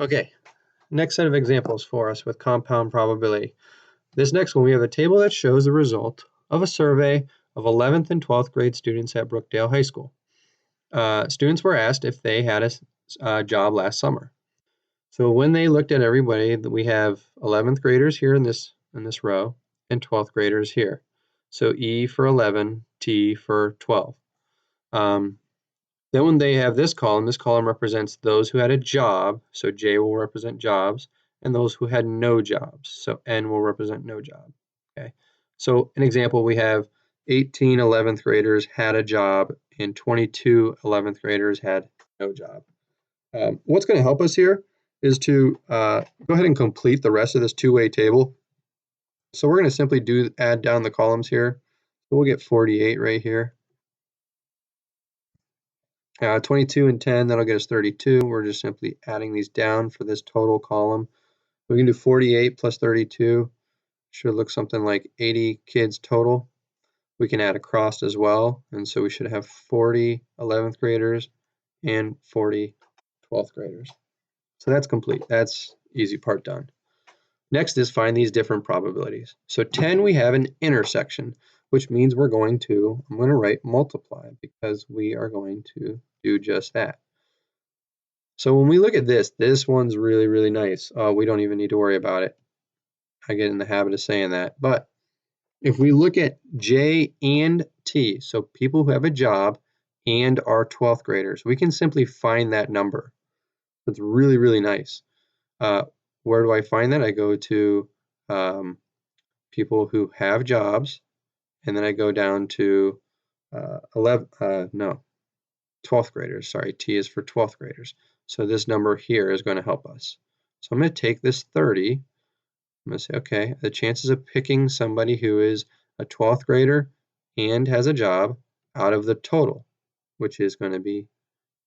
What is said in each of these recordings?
Okay, next set of examples for us with compound probability. This next one, we have a table that shows the result of a survey of 11th and 12th grade students at Brookdale High School. Students were asked if they had a job last summer. So when they looked at everybody, we have 11th graders here in this row and 12th graders here. So E for 11, T for 12. Then when they have this column represents those who had a job, so J will represent jobs, and those who had no jobs, so N will represent no job. Okay, so an example, we have 18 11th graders had a job and 22 11th graders had no job. What's going to help us here is to go ahead and complete the rest of this two-way table. So we're going to simply add down the columns here. So we'll get 48 right here. 22 and 10, that'll get us 32. We're just simply adding these down for this total column. We can do 48 plus 32. Should look something like 80 kids total. We can add a cross as well, and so we should have 40 11th graders and 40 12th graders. So that's complete. That's easy part done. Next is find these different probabilities. So 10, we have an intersection, which means I'm going to write multiply because we are going to do just that. So when we look at this one's really, really nice. We don't even need to worry about it. I get in the habit of saying that. But if we look at J and T, so people who have a job and are 12th graders, we can simply find that number. It's really, really nice. Where do I find that? I go to people who have jobs, and then I go down to 12th graders. Sorry, T is for 12th graders. So this number here is going to help us. So I'm going to take this 30. I'm going to say, okay, the chances of picking somebody who is a 12th grader and has a job out of the total, which is going to be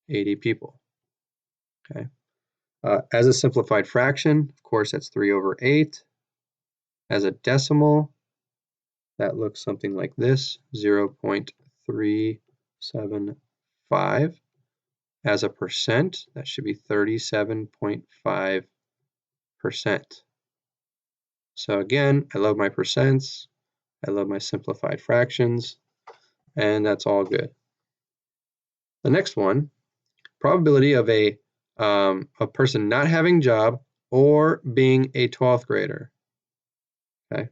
80 people. Okay. As a simplified fraction, of course, that's 3 over 8. As a decimal, that looks something like this, 0.375. As a percent, that should be 37.5%. So again, I love my percents, I love my simplified fractions, and that's all good. The next one, probability of a person not having a job or being a 12th grader. Okay,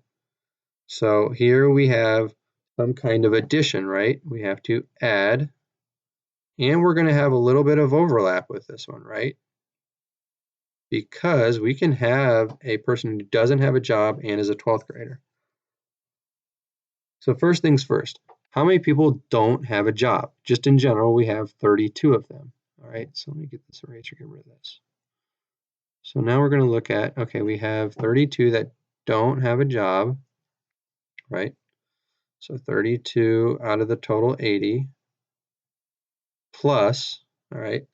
so here we have some kind of addition, right? We have to add, and we're going to have a little bit of overlap with this one, right? Because we can have a person who doesn't have a job and is a 12th grader. So first things first, how many people don't have a job? Just in general, we have 32 of them. All right, so let me get this eraser, get rid of this. So now we're going to look at, okay, we have 32 that don't have a job, right? So 32 out of the total 80 plus, all right,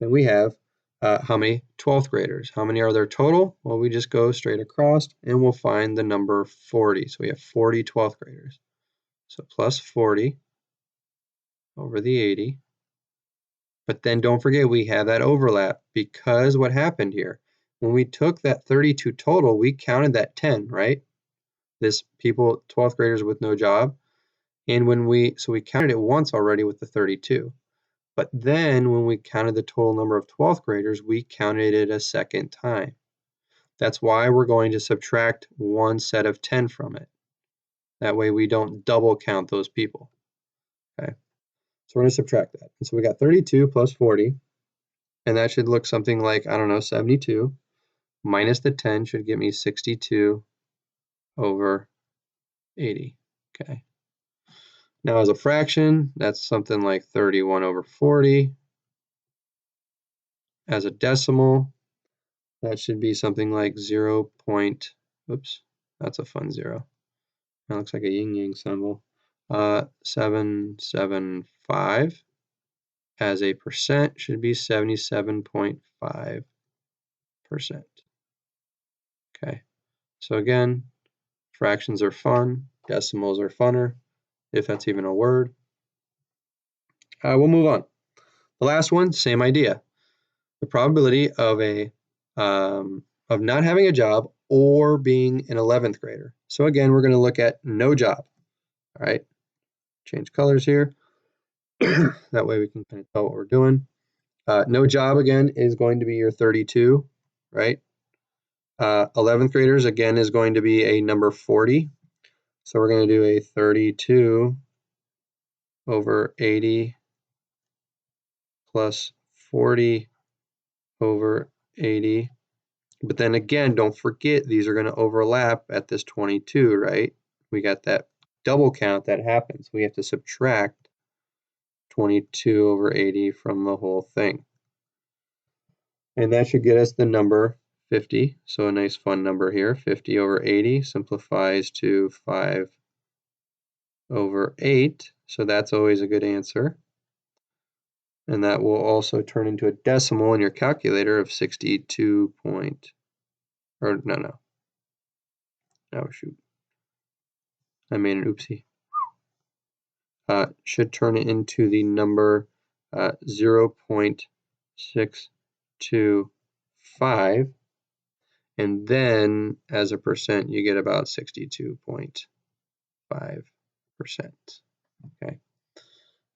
then we have how many 12th graders? How many are there total? Well, we just go straight across and we'll find the number 40. So we have 40 12th graders. So plus 40 over the 80. But then don't forget we have that overlap because what happened here? When we took that 32 total, we counted that 10, right? This people, 12th graders with no job. And so we counted it once already with the 32. But then when we counted the total number of 12th graders, we counted it a second time. That's why we're going to subtract one set of 10 from it. That way we don't double count those people. Okay. So we're going to subtract that. And so we got 32 plus 40, and that should look something like, I don't know, 72. Minus the 10 should give me 62 over 80. Okay. Now as a fraction, that's something like 31 over 40. As a decimal, that should be something like 0. Oops, that's a fun 0. That looks like a yin-yang symbol. 775. As a percent should be 77.5%. Okay, so again, fractions are fun, decimals are funner, if that's even a word. We'll move on. The last one, same idea. The probability of a of not having a job or being an 11th grader. So again, we're going to look at no job. All right, change colors here. That way we can kind of tell what we're doing. No job again is going to be your 32, right? 11th graders again is going to be a number 40. So we're going to do a 32 over 80 plus 40 over 80. But then again, don't forget these are going to overlap at this 22, right? We got that double count that happens. We have to subtract 22 over 80 from the whole thing. And that should get us the number 50. So a nice fun number here. 50 over 80 simplifies to 5 over 8. So that's always a good answer. And that will also turn into a decimal in your calculator of 62 point, or no. Oh, shoot. I made an oopsie. Should turn it into the number 0.625. And then as a percent, you get about 62.5%. Okay.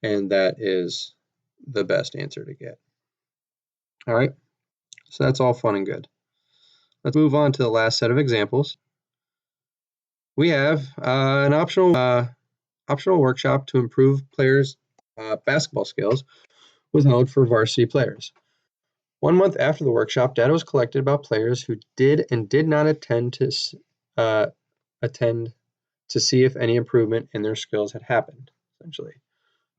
And that is the best answer to get. All right. So that's all fun and good. Let's move on to the last set of examples. We have an optional workshop to improve players' basketball skills was held for varsity players. 1 month after the workshop, data was collected about players who did and did not attend to see if any improvement in their skills had happened, essentially.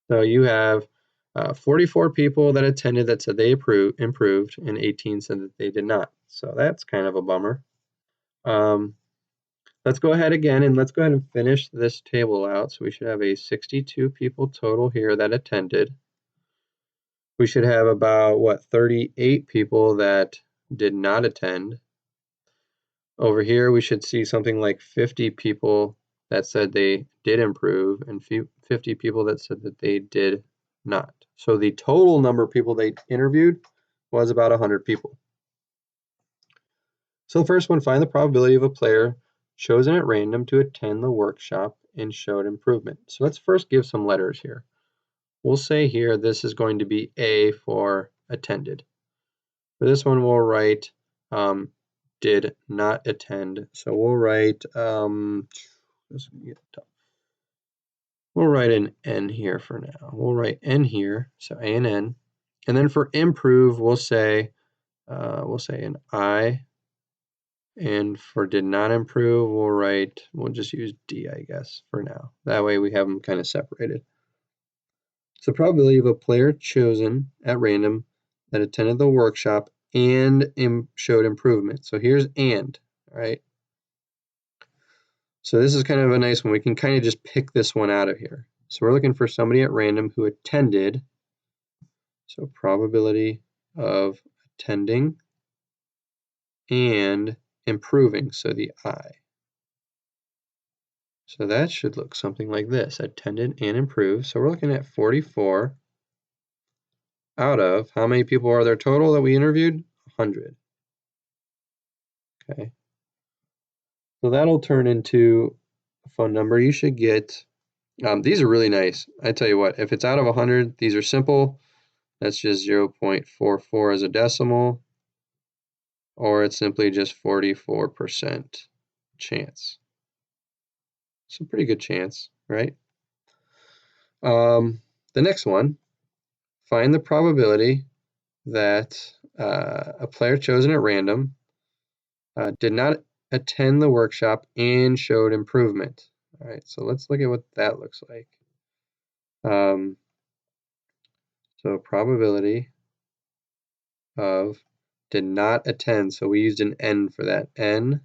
So you have 44 people that attended that said they improved, and 18 said that they did not. So that's kind of a bummer. Let's go ahead again and let's go ahead and finish this table out. So we should have a 62 people total here that attended. We should have about, 38 people that did not attend. Over here, we should see something like 50 people that said they did improve and 50 people that said that they did not. So the total number of people they interviewed was about 100 people. So the first one, find the probability of a player chosen at random to attend the workshop and showed improvement. So let's first give some letters here. We'll say here this is going to be A for attended. For this one, we'll write did not attend. So we'll write we'll write an N here for now. We'll write N here, so A and N. And then for improve, we'll say an I. And for did not improve, we'll just use D, I guess, for now. That way we have them kind of separated. So probability of a player chosen at random that attended the workshop and showed improvement. So here's and, all right? So this is kind of a nice one. We can kind of just pick this one out of here. So we're looking for somebody at random who attended. So probability of attending and improving, so the I. So that should look something like this, attended and improved. So we're looking at 44 out of, how many people are there total that we interviewed? 100. Okay. So that'll turn into a fun number. You should get, these are really nice. I tell you what, if it's out of 100, these are simple. That's just 0.44 as a decimal, or it's simply just 44% chance. It's a pretty good chance, right? The next one, find the probability that a player chosen at random did not attend the workshop and showed improvement. All right, so let's look at what that looks like. So probability of did not attend, so we used an N for that. N,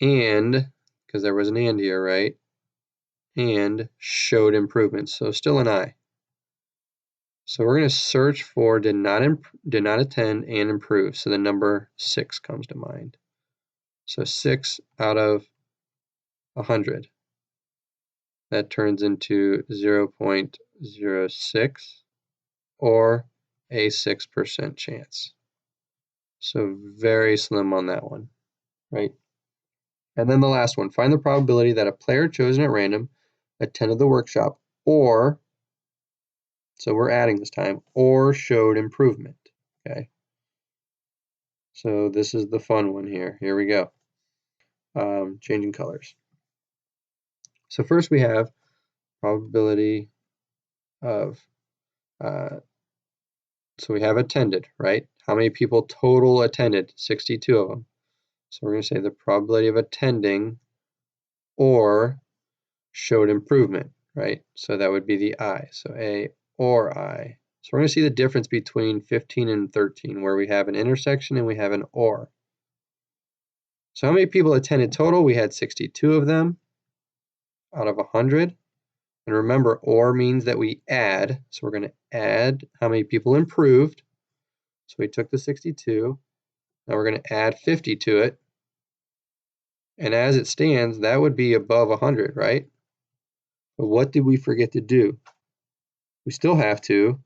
and, because there was an and here, right? And showed improvement, so still an I. So we're going to search for did not attend and improve, so the number 6 comes to mind. So 6 out of 100. That turns into 0.06 or a 6% chance. So very slim on that one, right? And then the last one, find the probability that a player chosen at random attended the workshop or, so we're adding this time, or showed improvement, okay? So this is the fun one here. Here we go. Changing colors. So first we have probability of, so we have attended, right? How many people total attended? 62 of them. So we're going to say the probability of attending or showed improvement, right? So that would be the I. So A or I. So we're going to see the difference between 15 and 13 where we have an intersection and we have an or. So how many people attended total? We had 62 of them out of 100. And remember, or means that we add. So we're going to add how many people improved. So we took the 62. Now we're going to add 50 to it. And as it stands, that would be above 100, right? But what did we forget to do? We still have to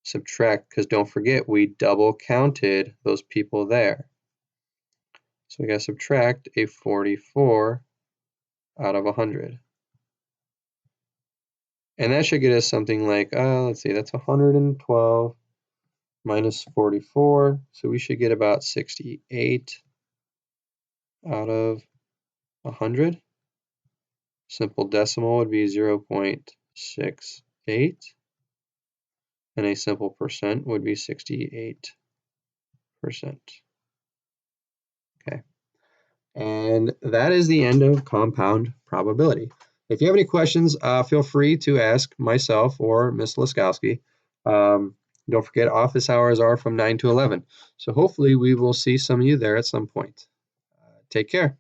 subtract, because don't forget, we double counted those people there. So we got to subtract a 44 out of 100. And that should get us something like, let's see, that's 112 minus 44. So we should get about 68 out of 100. Simple decimal would be 0.68. And a simple percent would be 68%. Okay. And that is the end of compound probability. If you have any questions, feel free to ask myself or Ms. Laskowski. Don't forget, office hours are from 9 to 11. So hopefully we will see some of you there at some point. Take care.